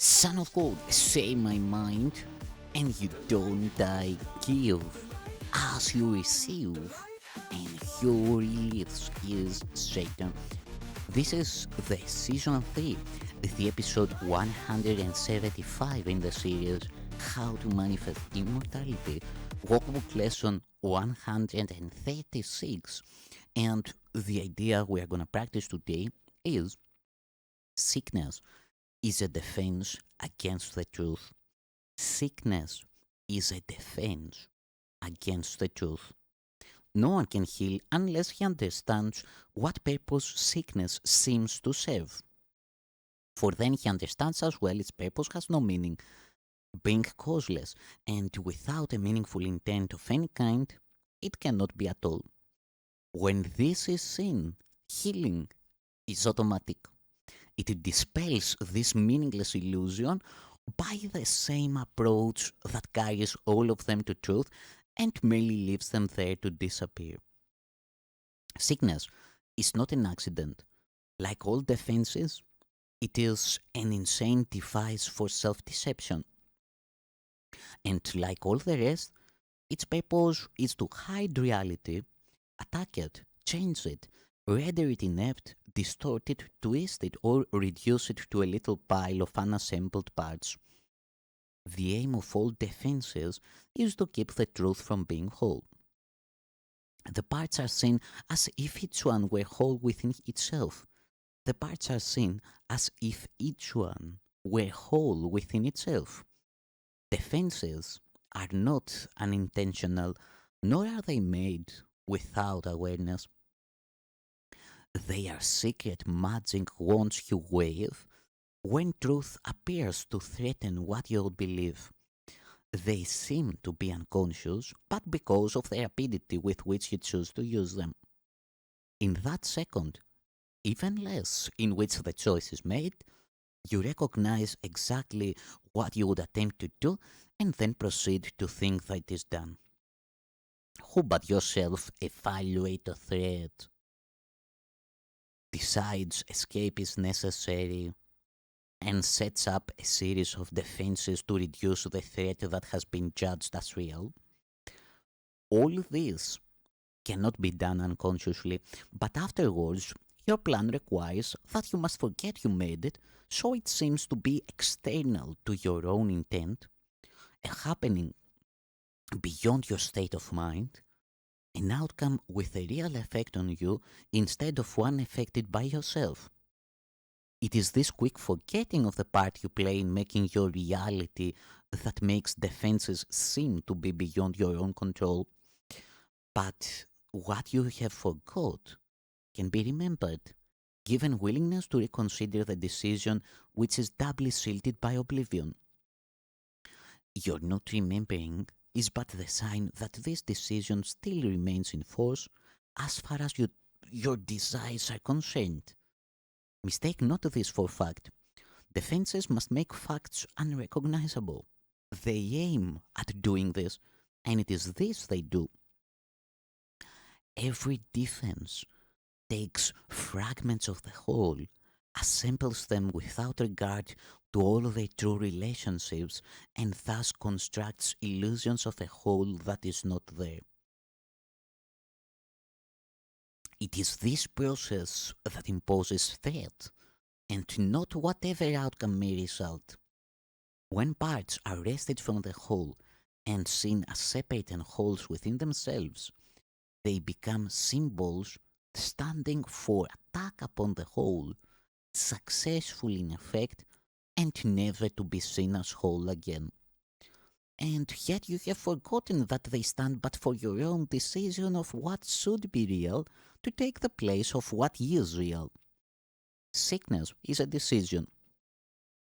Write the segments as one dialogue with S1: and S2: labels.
S1: Son of God, say my mind, and you don't die. Give as you receive, and your release is Satan. This is the season 3, the episode 175 in the series How to Manifest Immortality, Workbook Lesson 136. And the idea we are going to practice today is sickness is a defense against the truth. Sickness is a defense against the truth. No one can heal unless he understands what purpose sickness seems to serve. For then he understands as well its purpose has no meaning, being causeless, and without a meaningful intent of any kind, it cannot be at all. When this is seen, healing is automatic. It dispels this meaningless illusion by the same approach that carries all of them to truth and merely leaves them there to disappear. Sickness is not an accident. Like all defenses, it is an insane device for self-deception. And like all the rest, its purpose is to hide reality, attack it, change it, render it inept, distort it, twist it, or reduce it to a little pile of unassembled parts. The aim of all defenses is to keep the truth from being whole. The parts are seen as if each one were whole within itself. The parts are seen as if each one were whole within itself. Defenses are not unintentional, nor are they made without awareness. They are secret magic wands you wave when truth appears to threaten what you believe. They seem to be unconscious, but because of the rapidity with which you choose to use them. In that second, even less in which the choice is made, you recognize exactly what you would attempt to do and then proceed to think that it is done. Who but yourself evaluate a threat, decides escape is necessary, and sets up a series of defenses to reduce the threat that has been judged as real? All this cannot be done unconsciously, but afterwards, your plan requires that you must forget you made it, so it seems to be external to your own intent, a happening beyond your state of mind, an outcome with a real effect on you instead of one affected by yourself. It is this quick forgetting of the part you play in making your reality that makes defenses seem to be beyond your own control. But what you have forgot can be remembered, given willingness to reconsider the decision which is doubly shielded by oblivion. Your not remembering is but the sign that this decision still remains in force as far as your desires are concerned. Mistake not this for fact. Defenses must make facts unrecognizable. They aim at doing this, and it is this they do. Every defense takes fragments of the whole, assembles them without regard to all their true relationships, and thus constructs illusions of a whole that is not there. It is this process that imposes threat, and not whatever outcome may result. When parts are wrested from the whole and seen as separate and wholes within themselves, they become symbols standing for attack upon the whole, successful in effect, and never to be seen as whole again. And yet you have forgotten that they stand but for your own decision of what should be real to take the place of what is real. Sickness is a decision.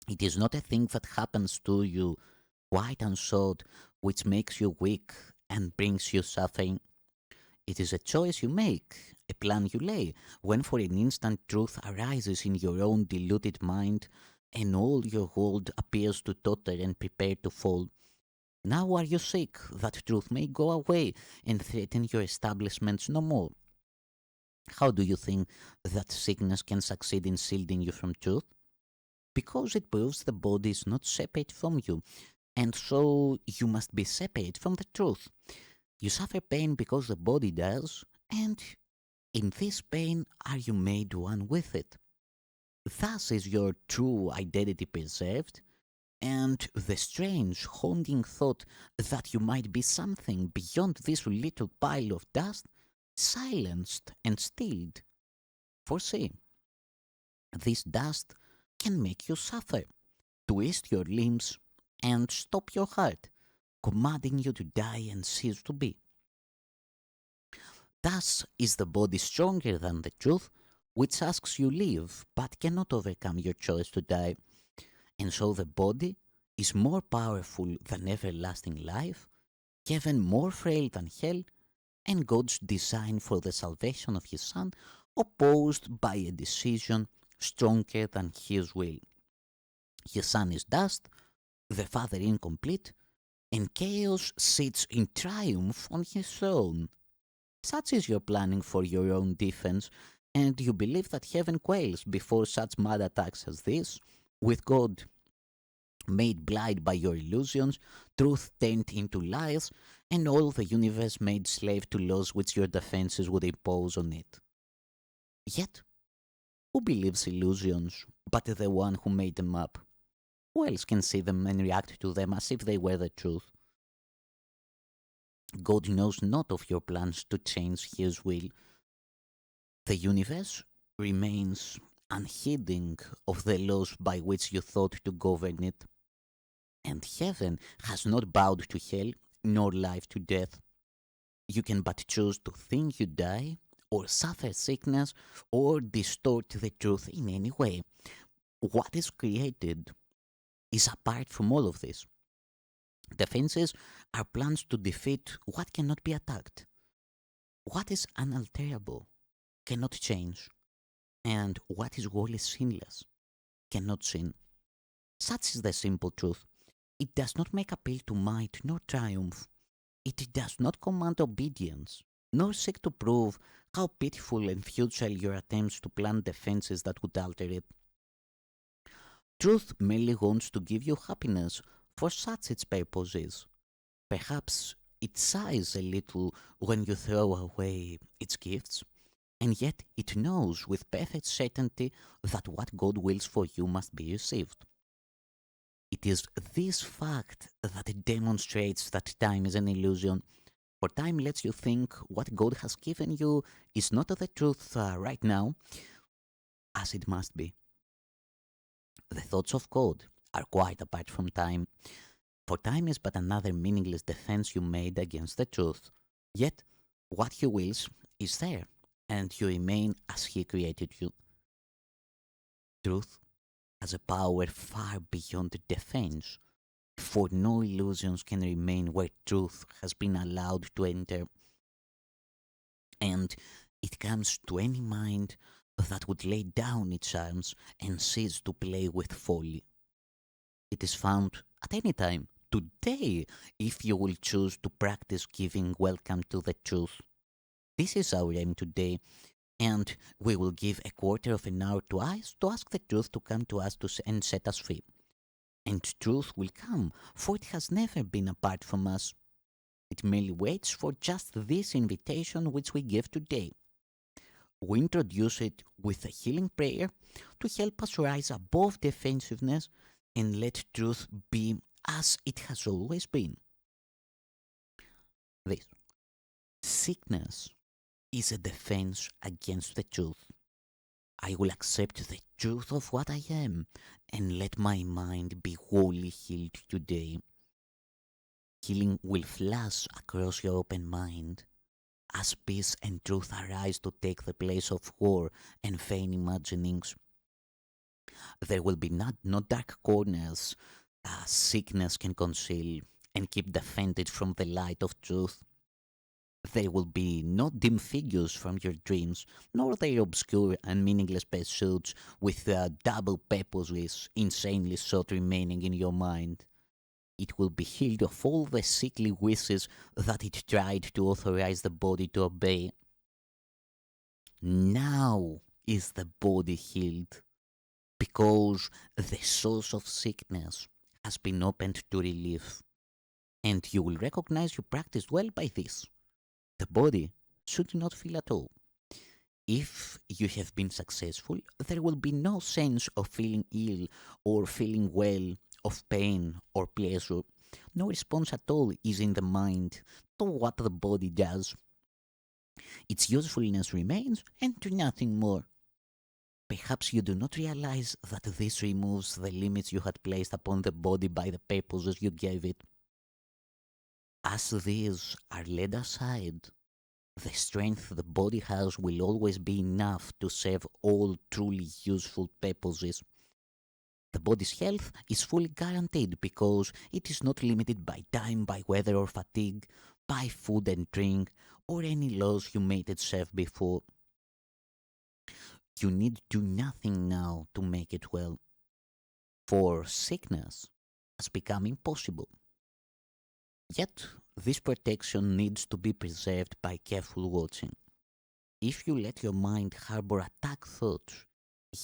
S1: It is not a thing that happens to you quite unsought, which makes you weak and brings you suffering. It is a choice you make, a plan you lay, when for an instant truth arises in your own deluded mind, and all your world appears to totter and prepare to fall. Now are you sick that truth may go away and threaten your establishments no more? How do you think that sickness can succeed in shielding you from truth? because it proves the body is not separate from you, and so you must be separate from the truth. You suffer pain because the body does, and in this pain are you made one with it. Thus is your true identity preserved, and the strange, haunting thought that you might be something beyond this little pile of dust silenced and stilled. For see, this dust can make you suffer, twist your limbs, and stop your heart, commanding you to die and cease to be. Thus is the body stronger than the truth, which asks you live, but cannot overcome your choice to die. And so the body is more powerful than everlasting life, heaven more frail than hell, and God's design for the salvation of His Son opposed by a decision stronger than His will. His Son is dust, the Father incomplete, and chaos sits in triumph on His throne. Such is your planning for your own defense, and you believe that heaven quails before such mad attacks as this, with God made blind by your illusions, truth turned into lies, and all the universe made slave to laws which your defenses would impose on it. Yet, who believes illusions but the one who made them up? Who else can see them and react to them as if they were the truth? God knows not of your plans to change His will. The universe remains unheeding of the laws by which you thought to govern it. And heaven has not bowed to hell, nor life to death. You can but choose to think you die, or suffer sickness, or distort the truth in any way. What is created is apart from all of this. Defenses are plans to defeat what cannot be attacked. What is unalterable cannot change, and what is wholly sinless cannot sin. Such is the simple truth. It does not make appeal to might nor triumph. It does not command obedience, nor seek to prove how pitiful and futile your attempts to plan defenses that would alter it. Truth merely wants to give you happiness, for such its purpose is. Perhaps it sighs a little when you throw away its gifts, and yet it knows with perfect certainty that what God wills for you must be received. It is this fact that demonstrates that time is an illusion, for time lets you think what God has given you is not the truth right now, as it must be. The thoughts of God are quite apart from time, for time is but another meaningless defense you made against the truth. Yet, what He wills is there, and you remain as He created you. Truth has a power far beyond defense, for no illusions can remain where truth has been allowed to enter, and it comes to any mind that would lay down its arms and cease to play with folly. It is found at any time, today, if you will choose to practice giving welcome to the truth. This is our aim today, and we will give a quarter of an hour to us to ask the truth to come to us and set us free. And truth will come, for it has never been apart from us. It merely waits for just this invitation which we give today. We introduce it with a healing prayer to help us rise above defensiveness and let truth be as it has always been. This sickness is a defense against the truth. I will accept the truth of what I am and let my mind be wholly healed today. Healing will flash across your open mind as peace and truth arise to take the place of war and vain imaginings. There will be no dark corners sickness can conceal and keep defended from the light of truth. There will be no dim figures from your dreams, nor their obscure and meaningless pursuits with double purposes insanely sought remaining in your mind. It will be healed of all the sickly wishes that it tried to authorize the body to obey. Now is the body healed. because the source of sickness has been opened to relief, and you will recognize you practiced well by this. The body should not feel at all. If you have been successful, there will be no sense of feeling ill or feeling well, of pain or pleasure. No response at all is in the mind to what the body does. Its usefulness remains and nothing more. Perhaps you do not realize that this removes the limits you had placed upon the body by the purposes you gave it. As these are laid aside, the strength the body has will always be enough to serve all truly useful purposes. The body's health is fully guaranteed because it is not limited by time, by weather or fatigue, by food and drink, or any laws you made it serve before. You need do nothing now to make it well, for sickness has become impossible. Yet, this protection needs to be preserved by careful watching. If you let your mind harbor attack thoughts,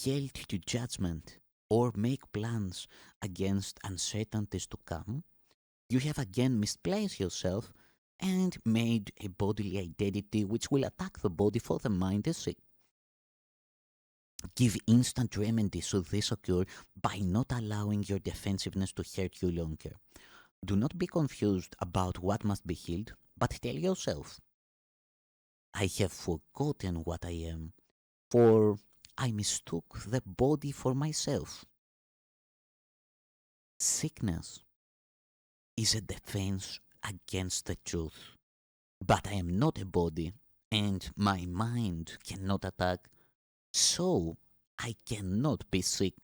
S1: yield to judgment, or make plans against uncertainties to come, you have again misplaced yourself and made a bodily identity which will attack the body, for the mind is sick. Give instant remedy should this occur by not allowing your defensiveness to hurt you longer. Do not be confused about what must be healed, but tell yourself, I have forgotten what I am, for I mistook the body for myself. Sickness is a defense against the truth, but I am not a body, and my mind cannot attack, so I cannot be sick.